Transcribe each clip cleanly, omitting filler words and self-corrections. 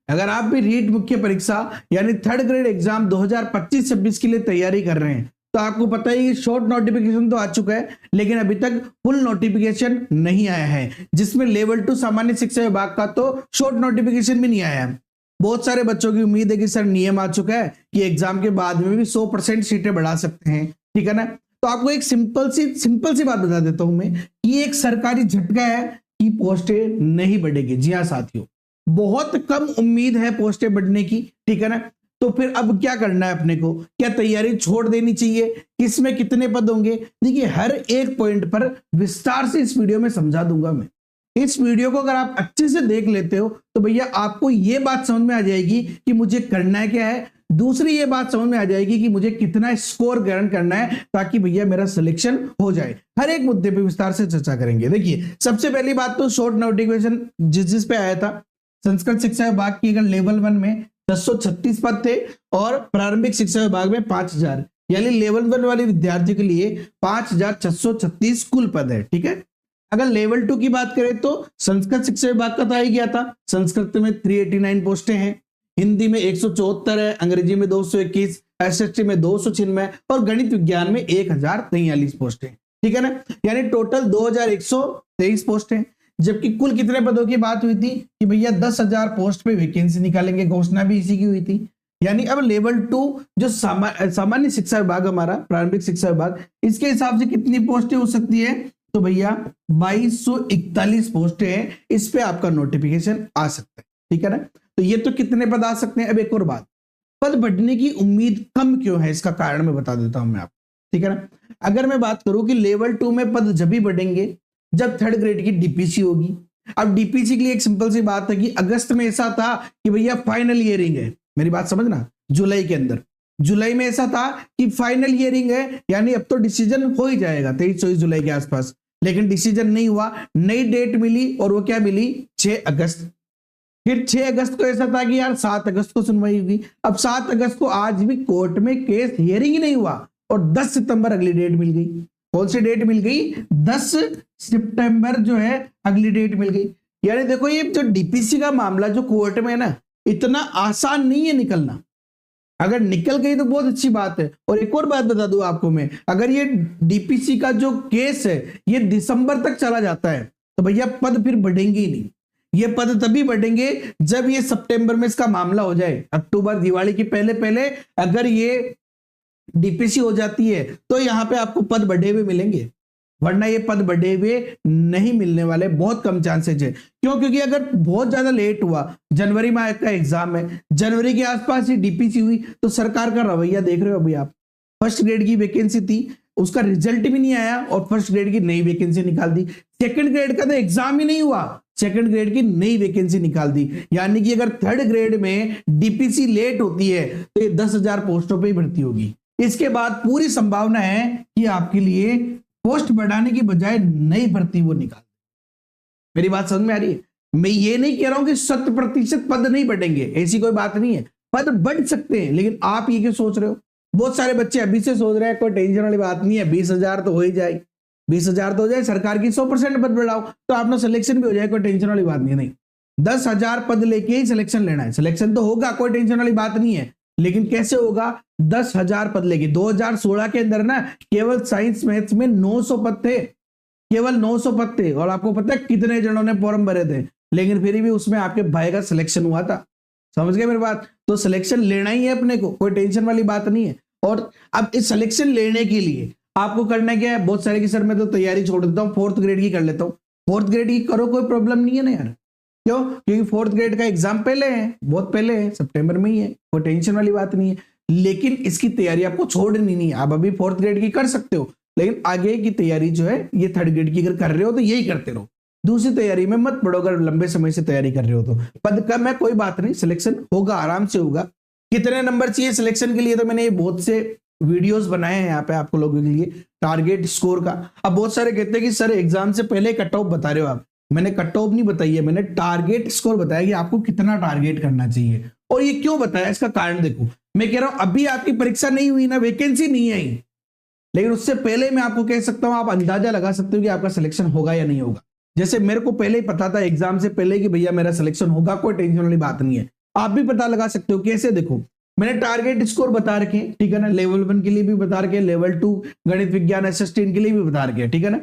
अगर आप भी रीट मुख्य परीक्षा यानी थर्ड ग्रेड एग्जाम 2025-26 के लिए तैयारी कर रहे हैं तो आपको पता है कि शॉर्ट नोटिफिकेशन तो आ चुका है, लेकिन अभी तक फुल नोटिफिकेशन नहीं आया है, जिसमें लेवल 2 सामान्य शिक्षा विभाग का तो शॉर्ट नोटिफिकेशन भी नहीं आया है। बहुत सारे बच्चों की उम्मीद है कि सर नियम आ चुका है कि एग्जाम के बाद में भी 100% सीटें बढ़ा सकते हैं, ठीक है ना। तो आपको एक सिंपल सी बात बता देता हूं मैं कि एक सरकारी झटका है कि पोस्टें नहीं बढ़ेगी। जी हाँ साथियों, बहुत कम उम्मीद है पोस्टें बढ़ने की, ठीक है ना। तो फिर अब क्या करना है अपने को, क्या तैयारी छोड़ देनी चाहिए, किसमें कितने पद होंगे, देखिए हर एक पॉइंट पर विस्तार से इस वीडियो में समझा दूंगा मैं। इस वीडियो को अगर आप अच्छे से देख लेते हो तो भैया आपको ये बात समझ में आ जाएगी कि मुझे करना है क्या है, दूसरी ये बात समझ में आ जाएगी कि मुझे कितना स्कोर ग्रहण करना है ताकि भैया मेरा सिलेक्शन हो जाए। हर एक मुद्दे पे विस्तार से चर्चा करेंगे। देखिए सबसे पहली बात तो शॉर्ट नोटिफिकेशन जिस पे आया था, संस्कृत शिक्षा विभाग की अगर लेवल 1 में 636 पद थे और प्रारंभिक शिक्षा विभाग में 5000, यानी लेवल 1 वाले विद्यार्थियों के लिए 5636 कुल पद है, ठीक है। अगर लेवल 2 की बात करें तो संस्कृत शिक्षा विभाग का तो आ ही गया था, संस्कृत में 389 पोस्टें हैं, हिंदी में 174 है, अंग्रेजी में 221, एसएसटी में 296 और गणित विज्ञान में 1043 पोस्टें, ठीक है ना। यानी टोटल 2123 पोस्टें। जबकि कुल कितने पदों की बात हुई थी कि भैया 10,000 पोस्ट पे वैकेंसी निकालेंगे, घोषणा भी इसी की हुई थी। यानी अब लेवल 2 जो सामान्य शिक्षा विभाग हमारा प्रारंभिक शिक्षा विभाग, इसके हिसाब से कितनी पोस्टें हो सकती है तो भैया 2241 पोस्टें हैं, इस पे आपका नोटिफिकेशन आ सकता है, ठीक है ना। तो ये तो कितने पद आ सकते हैं। अब एक और बात, पद बढ़ने की उम्मीद कम क्यों है, इसका कारण मैं बता देता हूं मैं आपको, ठीक है ना। अगर मैं बात करूं कि लेवल 2 में पद जब भी बढ़ेंगे जब थर्ड ग्रेड की डीपीसी होगी। अब डीपीसी के लिए एक सिंपल सी बात है कि अगस्त में ऐसा था कि भैया फाइनल ईयरिंग है, मेरी बात समझना, जुलाई के अंदर, जुलाई में ऐसा था कि फाइनल ईयरिंग है, यानी अब तो डिसीजन हो ही जाएगा 23-24 जुलाई के आसपास, लेकिन डिसीजन नहीं हुआ, नई डेट मिली और वो क्या मिली 6 अगस्त। फिर 6 अगस्त को ऐसा था कि यार 7 अगस्त को सुनवाई हुई। अब 7 अगस्त को आज भी कोर्ट में केस हियरिंग ही नहीं हुआ और 10 सितंबर अगली डेट मिल गई। कौन सी डेट मिल गई, 10 सितंबर जो है अगली डेट मिल गई। यानी देखो ये जो डीपीसी का मामला जो कोर्ट में है ना, इतना आसान नहीं है निकलना, अगर निकल गई तो बहुत अच्छी बात है। और एक और बात बता दूं आपको मैं, अगर ये डीपीसी का जो केस है ये दिसंबर तक चला जाता है तो भैया पद फिर बढ़ेंगे ही नहीं। ये पद तभी बढ़ेंगे जब ये सितंबर में इसका मामला हो जाए, अक्टूबर दिवाली के पहले पहले अगर ये डीपीसी हो जाती है तो यहां पे आपको पद बढ़े हुए मिलेंगे, वरना ये पद बढ़े हुए नहीं मिलने वाले, बहुत कम चांसेज है। क्यों, क्योंकि अगर बहुत ज्यादा लेट हुआ, जनवरी में का एग्जाम है, जनवरी के आसपास ही डीपीसी हुई तो सरकार का रवैया देख रहे हो अभी आप। फर्स्ट ग्रेड की वैकेंसी थी, उसका रिजल्ट भी नहीं आया और फर्स्ट ग्रेड की नई वैकेंसी निकाल दी। सेकंड ग्रेड का तो एग्जाम ही नहीं हुआ, सेकंड ग्रेड की नई वैकेंसी निकाल दी। यानी कि अगर थर्ड ग्रेड में डीपीसी लेट होती है तो ये 10,000 पोस्टों पर ही भर्ती होगी। इसके बाद पूरी संभावना है कि आपके लिए पोस्ट बढ़ाने की बजाय नई भर्ती वो निकाल। मेरी बात समझ में आ रही है। मैं ये नहीं कह रहा हूं कि 100% पद नहीं बढ़ेंगे, ऐसी कोई बात नहीं है, पद बढ़ सकते हैं, लेकिन आप ये क्यों सोच रहे हो। बहुत सारे बच्चे अभी से सोच रहे हैं कोई टेंशन वाली बात नहीं है, 20,000 तो हो ही जाए, 20,000 तो हो जाए, सरकार की 100% पद बढ़ाओ तो अपना सिलेक्शन भी हो जाए, कोई टेंशन वाली बात नहीं। 10,000 पद लेके ही सिलेक्शन लेना है, सिलेक्शन तो होगा, कोई टेंशन वाली बात नहीं है, लेकिन कैसे होगा, 10,000 पद लेके। 2016 के अंदर ना केवल साइंस मैथ्स में 900 पद थे, केवल 900 पद थे, और आपको पता है कितने जनों ने फॉर्म भरे थे, लेकिन फिर भी उसमें आपके भाई का सिलेक्शन हुआ था। समझ गए मेरी बात। तो सिलेक्शन लेना ही है अपने को, कोई टेंशन वाली बात नहीं है। और अब इस सिलेक्शन लेने के लिए आपको करना क्या है, बहुत सारे की सर मैं तो तैयारी छोड़ देता हूँ, 4th ग्रेड की कर लेता हूँ। 4th ग्रेड की करो, कोई प्रॉब्लम नहीं है ना यार। क्यों, क्योंकि 4th ग्रेड का एग्जाम पहले है, बहुत पहले है, सितंबर में ही है, कोई टेंशन वाली बात नहीं है। लेकिन इसकी तैयारी आपको छोड़नी नहीं है। आप अभी 4th ग्रेड की कर सकते हो, लेकिन आगे की तैयारी जो है ये 3rd ग्रेड की अगर कर रहे हो तो यही करते रहो, दूसरी तैयारी में मत पड़ो। अगर लंबे समय से तैयारी कर रहे हो तो पद कम है कोई बात नहीं, सिलेक्शन होगा, आराम से होगा। कितने नंबर चाहिए सिलेक्शन के लिए, तो मैंने ये बहुत से वीडियोस बनाए हैं यहाँ पे आपको लोगों के लिए, टारगेट स्कोर का। अब बहुत सारे कहते हैं कि सर एग्जाम से पहले कट ऑफ बता रहे हो आप, मैंने कट ऑफ नहीं बताई है, मैंने टारगेट स्कोर बताया कि आपको कितना टारगेट करना चाहिए। और ये क्यों बताया, इसका कारण देखो, मैं कह रहा हूं अभी आपकी परीक्षा नहीं हुई ना, वैकेंसी नहीं आई, लेकिन उससे पहले मैं आपको कह सकता हूं, आप अंदाजा लगा सकते हो कि आपका सिलेक्शन होगा या नहीं होगा। जैसे मेरे को पहले ही पता था एग्जाम से पहले कि भैया मेरा सिलेक्शन होगा, कोई टेंशन वाली बात नहीं है, आप भी पता लगा सकते हो। कैसे? देखो, मैंने टारगेट स्कोर बता रखे हैं, ठीक है ना, लेवल 1 के लिए भी बता रखे, लेवल 2 गणित विज्ञान एसएसटी के लिए भी बता रखे, ठीक है ना।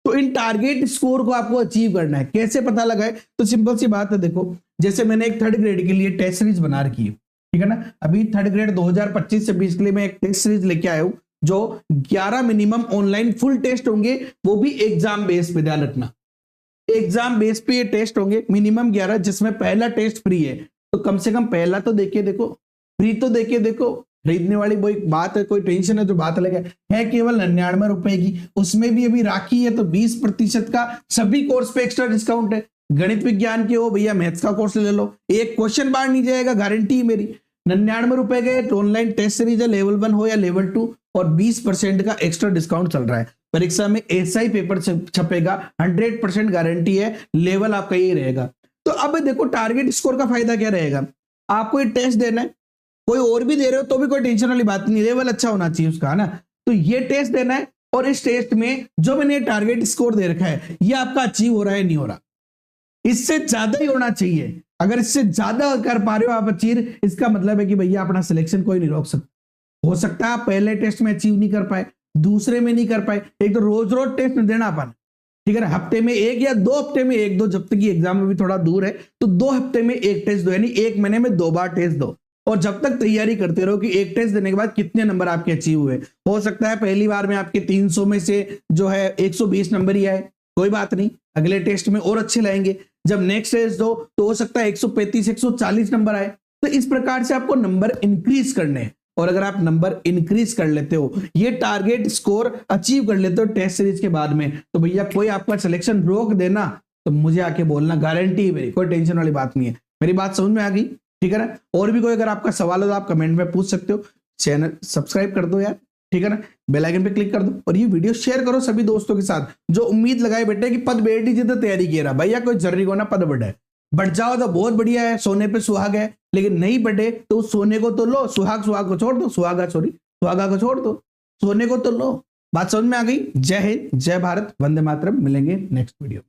तो इन टारगेट स्कोर को आपको अचीव करना है, कैसे पता लगाए? तो सिंपल सी बात है, देखो जैसे मैंने एक थर्ड ग्रेड के लिए टेस्ट सीरीज बना रखी है, ठीक है ना। अभी थर्ड ग्रेड 2025-26 के लिए मैं एक टेस्ट सीरीज लेके आया हूं, जो 11 मिनिमम ऑनलाइन फुल टेस्ट होंगे, वो भी एग्जाम बेस पे, ध्यान रखना एग्जाम बेस पे ये टेस्ट होंगे, मिनिमम 11, जिसमें पहला टेस्ट फ्री है। तो कम से कम पहला तो देखिए, देखो फ्री तो देखिए, देखो खरीदने वाली वो एक बात है, कोई टेंशन है तो बात अलग है केवल 99 रुपए की, उसमें भी अभी राखी है तो 20% का सभी कोर्स पे एक्स्ट्रा डिस्काउंट है। गणित विज्ञान के हो भैया, मैथ्स का कोर्स ले लो, एक क्वेश्चन बाहर नहीं जाएगा, गारंटी मेरी। 99 रुपए के ऑनलाइन टेस्ट सीरीज है, लेवल 1 हो या लेवल 2, और 20% का एक्स्ट्रा डिस्काउंट चल रहा है। परीक्षा में ऐसा ही पेपर छपेगा, 100% गारंटी है, लेवल आपका यही रहेगा। तो अब देखो टारगेट स्कोर का फायदा क्या रहेगा, आपको ये टेस्ट देना है, कोई और भी दे रहे हो तो भी कोई टेंशन वाली बात नहीं, लेवल अच्छा होना चाहिए उसका, है ना। तो ये टेस्ट देना है, और इस टेस्ट में जो मैंने टारगेट स्कोर दे रखा है, ये आपका अचीव हो रहा है नहीं हो रहा, इससे ज्यादा ही होना चाहिए। अगर इससे ज्यादा कर पा रहे हो आप अचीव, इसका मतलब है कि भैया अपना सिलेक्शन कोई नहीं रोक सकता। हो सकता है आप पहले टेस्ट में अचीव नहीं कर पाए, दूसरे में नहीं कर पाए, एक तो रोज रोज टेस्ट नहीं देना अपन, ठीक है ना, हफ्ते में एक या 2 हफ्ते में एक दो, जब तक कि एग्जाम में भी थोड़ा दूर है तो 2 हफ्ते में एक टेस्ट दो, यानी 1 महीने में 2 बार टेस्ट दो। और जब तक तैयारी करते रहो कि एक टेस्ट देने के बाद कितने नंबर आपके अचीव हुए। हो सकता है पहली बार में आपके 300 में से जो है 120 नंबर ही आए, कोई बात नहीं, अगले टेस्ट में और अच्छे लाएंगे। जब नेक्स्ट टेस्ट दो तो हो सकता है 135 140 नंबर आए। तो इस प्रकार से आपको नंबर इंक्रीज करने हैं, और अगर आप नंबर इंक्रीज कर लेते हो, ये टारगेट स्कोर अचीव कर लेते हो टेस्ट सीरीज के बाद में, तो भैया कोई आपका सिलेक्शन रोक देना तो मुझे आके बोलना, गारंटी है मेरी, कोई टेंशन वाली बात नहीं है। मेरी बात समझ में आ गई, ठीक है ना। और भी कोई अगर आपका सवाल हो तो आप कमेंट में पूछ सकते हो। चैनल सब्सक्राइब कर दो यार, ठीक है ना, बेल आइकन पे क्लिक कर दो, और ये वीडियो शेयर करो सभी दोस्तों के साथ जो उम्मीद लगाए बैठे कि पद बेटी जी तो तैयारी किया रहा, भैया कोई जरूरी को ना पद बढ़े, बढ़ जाओ तो बहुत बढ़िया है, सोने पे सुहाग है, लेकिन नहीं बढ़े तो सोने को तो लो, सुहाग को छोड़ दो, सुहागा को छोड़ दो, सोने को तो लो। बात समझ में आ गई। जय हिंद, जय भारत, वंदे मातरम। मिलेंगे नेक्स्ट वीडियो।